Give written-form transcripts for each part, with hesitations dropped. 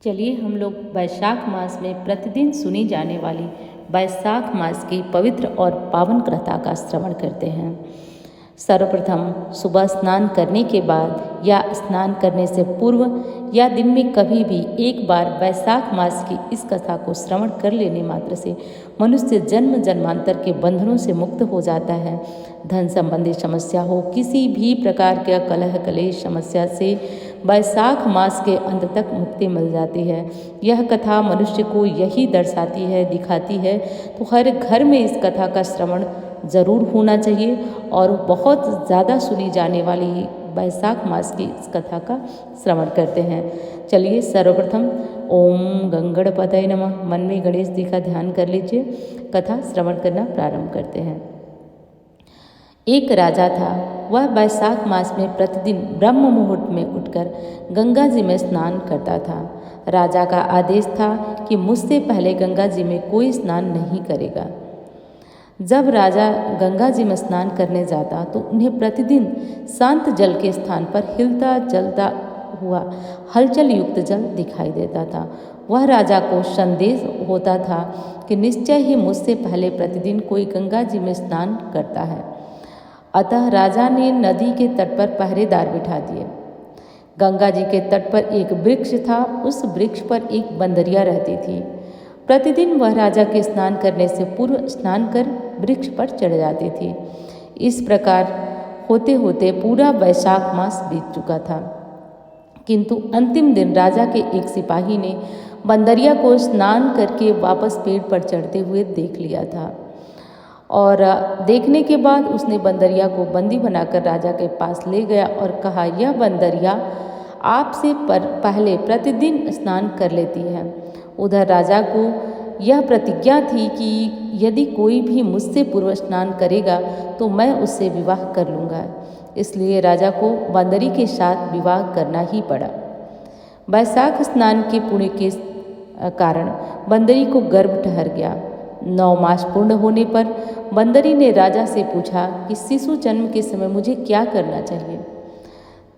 चलिए हम लोग वैशाख मास में प्रतिदिन सुनी जाने वाली वैशाख मास की पवित्र और पावन कथा का श्रवण करते हैं। सर्वप्रथम सुबह स्नान करने के बाद या स्नान करने से पूर्व या दिन में कभी भी एक बार वैशाख मास की इस कथा को श्रवण कर लेने मात्र से मनुष्य जन्म जन्मांतर के बंधनों से मुक्त हो जाता है। धन संबंधी समस्या हो, किसी भी प्रकार के कलह कलेश समस्या से वैशाख मास के अंत तक मुक्ति मिल जाती है। यह कथा मनुष्य को यही दर्शाती है, दिखाती है। तो हर घर में इस कथा का श्रवण ज़रूर होना चाहिए और बहुत ज़्यादा सुनी जाने वाली वैशाख मास की इस कथा का श्रवण करते हैं। चलिए सर्वप्रथम ओम गंगणपतये नमः मन में गणेश जी का ध्यान कर लीजिए। कथा श्रवण करना प्रारंभ करते हैं। एक राजा था। वह वैशाख मास में प्रतिदिन ब्रह्म मुहूर्त में उठकर गंगा जी में स्नान करता था। राजा का आदेश था कि मुझसे पहले गंगा जी में कोई स्नान नहीं करेगा। जब राजा गंगा जी में स्नान करने जाता तो उन्हें प्रतिदिन शांत जल के स्थान पर हिलता जलता हुआ हलचल युक्त जल दिखाई देता था। वह राजा को संदेश होता था कि निश्चय ही मुझसे पहले प्रतिदिन कोई गंगा जी में स्नान करता है। अतः राजा ने नदी के तट पर पहरेदार बिठा दिए। गंगा जी के तट पर एक वृक्ष था। उस वृक्ष पर एक बंदरिया रहती थी। प्रतिदिन वह राजा के स्नान करने से पूर्व स्नान कर वृक्ष पर चढ़ जाती थी। इस प्रकार होते होते पूरा वैशाख मास बीत चुका था, किंतु अंतिम दिन राजा के एक सिपाही ने बंदरिया को स्नान करके वापस पेड़ पर चढ़ते हुए देख लिया था और देखने के बाद उसने बंदरिया को बंदी बनाकर राजा के पास ले गया और कहा, यह बंदरिया आपसे पहले प्रतिदिन स्नान कर लेती है। उधर राजा को यह प्रतिज्ञा थी कि यदि कोई भी मुझसे पूर्व स्नान करेगा तो मैं उससे विवाह कर लूँगा। इसलिए राजा को बंदरी के साथ विवाह करना ही पड़ा। वैशाख स्नान के पुण्य के कारण बंदरी को गर्भ ठहर गया। 9 मास पूर्ण होने पर बंदरी ने राजा से पूछा कि शिशु जन्म के समय मुझे क्या करना चाहिए।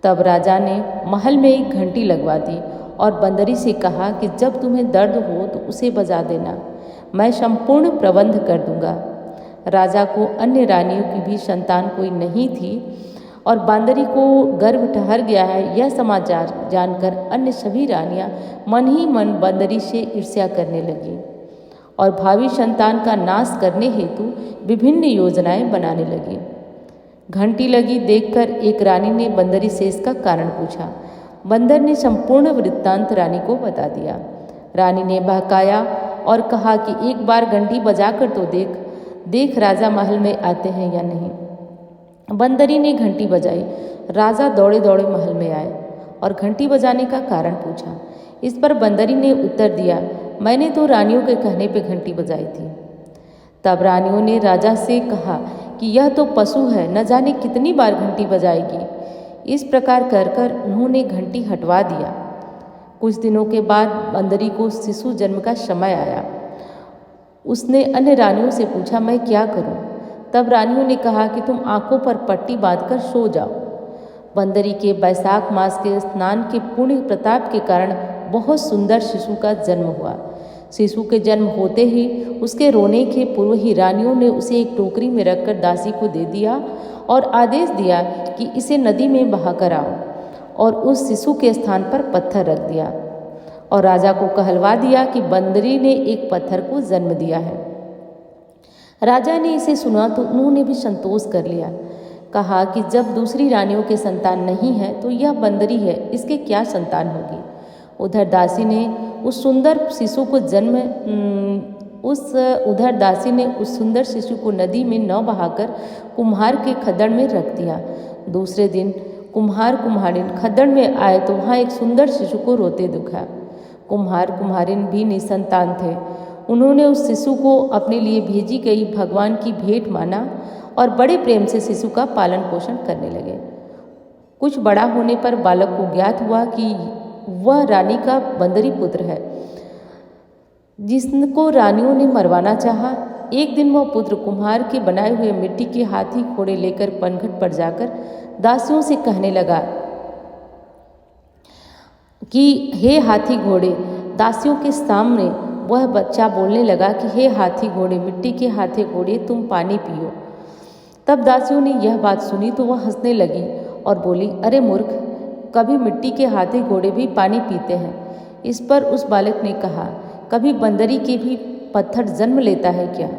तब राजा ने महल में एक घंटी लगवा दी और बंदरी से कहा कि जब तुम्हें दर्द हो तो उसे बजा देना, मैं संपूर्ण प्रबंध कर दूंगा। राजा को अन्य रानियों की भी संतान कोई नहीं थी और बंदरी को गर्भ ठहर गया है, यह समाचार जानकर अन्य सभी रानियां मन ही मन बंदरी से ईर्ष्या करने लगी और भावी संतान का नाश करने हेतु विभिन्न योजनाएं बनाने लगी। घंटी लगी देखकर एक रानी ने बंदरी से इसका कारण पूछा। बंदर ने संपूर्ण वृत्तांत रानी को बता दिया। रानी ने बहकाया और कहा कि एक बार घंटी बजाकर तो देख राजा महल में आते हैं या नहीं। बंदरी ने घंटी बजाई। राजा दौड़े दौड़े महल में आए और घंटी बजाने का कारण पूछा। इस पर बंदरी ने उत्तर दिया, मैंने तो रानियों के कहने पे घंटी बजाई थी। तब रानियों ने राजा से कहा कि यह तो पशु है, न जाने कितनी बार घंटी बजाएगी। इस प्रकार कर कर उन्होंने घंटी हटवा दिया। कुछ दिनों के बाद बंदरी को शिशु जन्म का समय आया। उसने अन्य रानियों से पूछा, मैं क्या करूं? तब रानियों ने कहा कि तुम आंखों पर पट्टी बांधकर सो जाओ। बंदरी के वैशाख मास के स्नान के पुण्य प्रताप के कारण बहुत सुंदर शिशु का जन्म हुआ। शिशु के जन्म होते ही उसके रोने के पूर्व ही रानियों ने उसे एक टोकरी में रखकर दासी को दे दिया और आदेश दिया कि इसे नदी में बहा कर आओ और उस शिशु के स्थान पर पत्थर रख दिया और राजा को कहलवा दिया कि बंदरी ने एक पत्थर को जन्म दिया है। राजा ने इसे सुना तो उन्होंने भी संतोष कर लिया। कहा कि जब दूसरी रानियों के संतान नहीं है तो यह बंदरी है, इसके क्या संतान होगी। उधर दासी ने उस सुंदर शिशु को नदी में न बहाकर कुम्हार के खद्दड़ में रख दिया। दूसरे दिन कुम्हार कुम्हारिन खद्दड़ में आए तो वहाँ एक सुंदर शिशु को रोते दिखा। कुम्हार कुम्हारिन भी निसंतान थे। उन्होंने उस शिशु को अपने लिए भेजी गई भगवान की भेंट माना और बड़े प्रेम से शिशु का पालन पोषण करने लगे। कुछ बड़ा होने पर बालक को ज्ञात हुआ कि वह रानी का बंदरी पुत्र है, जिसको रानियों ने मरवाना चाहा। एक दिन वह पुत्र कुम्हार के बनाए हुए मिट्टी के हाथी घोड़े लेकर पनघट पर जाकर दासियों से कहने लगा कि हे हाथी घोड़े, दासियों के सामने वह बच्चा बोलने लगा कि हे हाथी घोड़े, मिट्टी के हाथी घोड़े, तुम पानी पियो। तब दासियों ने यह बात सुनी तो वह हंसने लगी और बोली, अरे मूर्ख, कभी मिट्टी के हाथी घोड़े भी पानी पीते हैं। इस पर उस बालक ने कहा, कभी बंदरी के भी पत्थर जन्म लेता है क्या?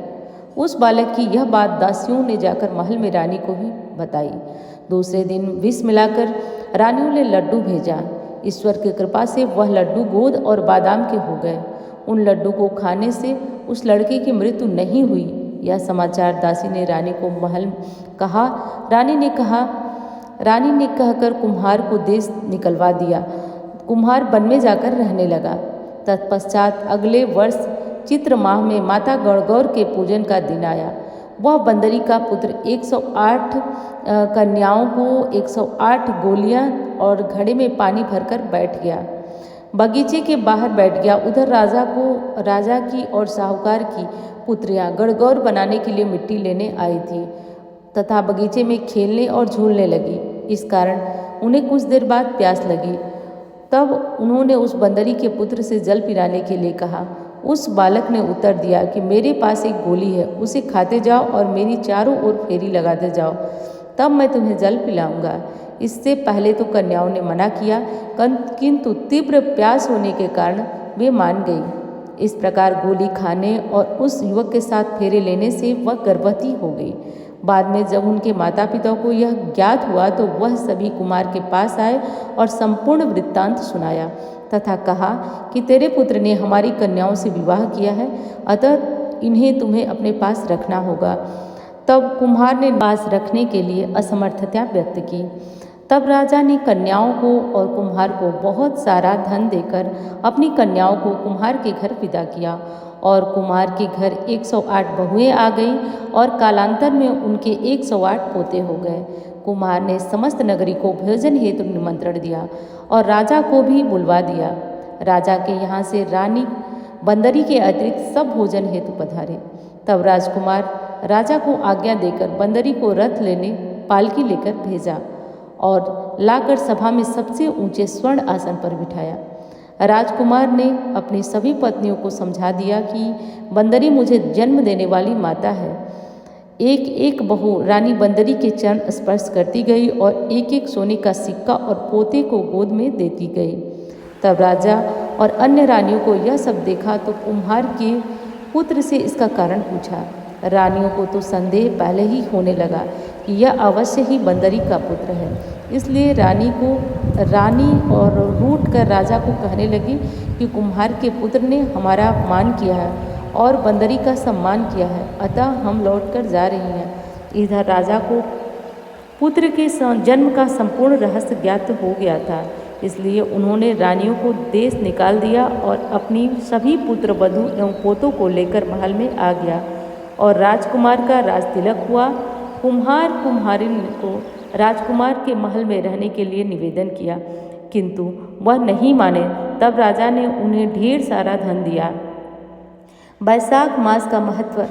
उस बालक की यह बात दासियों ने जाकर महल में रानी को भी बताई। दूसरे दिन विष मिलाकर रानियों ने लड्डू भेजा। ईश्वर की कृपा से वह लड्डू गोद और बादाम के हो गए। उन लड्डू को खाने से उस लड़के की मृत्यु नहीं हुई। यह समाचार दासी ने रानी को महल कहा। रानी ने कहकर कुम्हार को देश निकलवा दिया। कुम्हार वन में जाकर रहने लगा। तत्पश्चात अगले वर्ष चित्र माह में माता गणगौर के पूजन का दिन आया। वह बंदरी का पुत्र 108 कन्याओं को 108 गोलियां और घड़े में पानी भरकर बैठ गया। बगीचे के बाहर बैठ गया। उधर राजा की और साहूकार की पुत्रियां गणगौर बनाने के लिए मिट्टी लेने आई थी तथा बगीचे में खेलने और झूलने लगी। इस कारण उन्हें कुछ देर बाद प्यास लगी। तब उन्होंने उस बंदरी के पुत्र से जल पिलाने के लिए कहा। उस बालक ने उत्तर दिया कि मेरे पास एक गोली है, उसे खाते जाओ और मेरी चारों ओर फेरी लगाते जाओ, तब मैं तुम्हें जल पिलाऊंगा। इससे पहले तो कन्याओं ने मना किया, किंतु तीव्र प्यास होने के कारण वे मान गई। इस प्रकार गोली खाने और उस युवक के साथ फेरे लेने से वह गर्भवती हो गई। बाद में जब उनके माता पिता को यह ज्ञात हुआ तो वह सभी कुमार के पास आए और संपूर्ण वृत्तांत सुनाया तथा कहा कि तेरे पुत्र ने हमारी कन्याओं से विवाह किया है, अतः इन्हें तुम्हें अपने पास रखना होगा। तब कुम्हार ने पास रखने के लिए असमर्थता व्यक्त की। तब राजा ने कन्याओं को और कुम्हार को बहुत सारा धन देकर अपनी कन्याओं को कुम्हार के घर विदा किया और कुम्हार के घर 108 बहुएं आ गईं और कालांतर में उनके 108 पोते हो गए। कुम्हार ने समस्त नगरी को भोजन हेतु निमंत्रण दिया और राजा को भी बुलवा दिया। राजा के यहाँ से रानी बंदरी के अतिरिक्त सब भोजन हेतु पधारे। तब राजकुमार राजा को आज्ञा देकर बंदरी को रथ लेने पालकी लेकर भेजा और लाकर सभा में सबसे ऊंचे स्वर्ण आसन पर बिठाया। राजकुमार ने अपनी सभी पत्नियों को समझा दिया कि बंदरी मुझे जन्म देने वाली माता है। एक एक बहू रानी बंदरी के चरण स्पर्श करती गई और एक एक सोने का सिक्का और पोते को गोद में देती गई। तब राजा और अन्य रानियों को यह सब देखा तो कुम्हार के पुत्र से इसका कारण पूछा। रानियों को तो संदेह पहले ही होने लगा कि यह अवश्य ही बंदरी का पुत्र है। इसलिए रानी और रूठ कर राजा को कहने लगी कि कुम्हार के पुत्र ने हमारा अपमान किया है और बंदरी का सम्मान किया है, अतः हम लौटकर जा रही हैं। इधर राजा को पुत्र के जन्म का संपूर्ण रहस्य ज्ञात हो गया था, इसलिए उन्होंने रानियों को देश निकाल दिया और अपनी सभी पुत्र वधू एवं पोतों को लेकर महल में आ गया और राजकुमार का राज तिलक हुआ। कुम्हारिन को राजकुमार के महल में रहने के लिए निवेदन किया, किंतु वह नहीं माने। तब राजा ने उन्हें ढेर सारा धन दिया। वैशाख मास का महत्व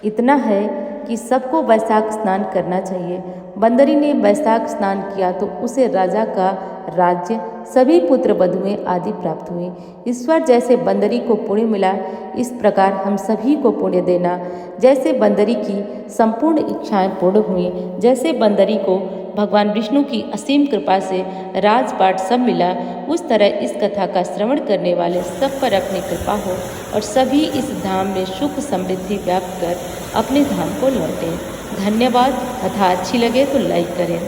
इतना है कि सबको वैशाख स्नान करना चाहिए। बंदरी ने वैशाख स्नान किया तो उसे राजा का राज्य, सभी पुत्र वधुएं आदि प्राप्त हुए। ईश्वर जैसे बंदरी को पुण्य मिला, इस प्रकार हम सभी को पुण्य देना। जैसे बंदरी की संपूर्ण इच्छाएं पूर्ण हुई, जैसे बंदरी को भगवान विष्णु की असीम कृपा से राजपाट सब मिला, उस तरह इस कथा का श्रवण करने वाले सब पर अपनी कृपा हो और सभी इस धाम में सुख समृद्धि व्याप्त कर अपने धाम को लौटें। धन्यवाद। कथा अच्छी लगे तो लाइक करें।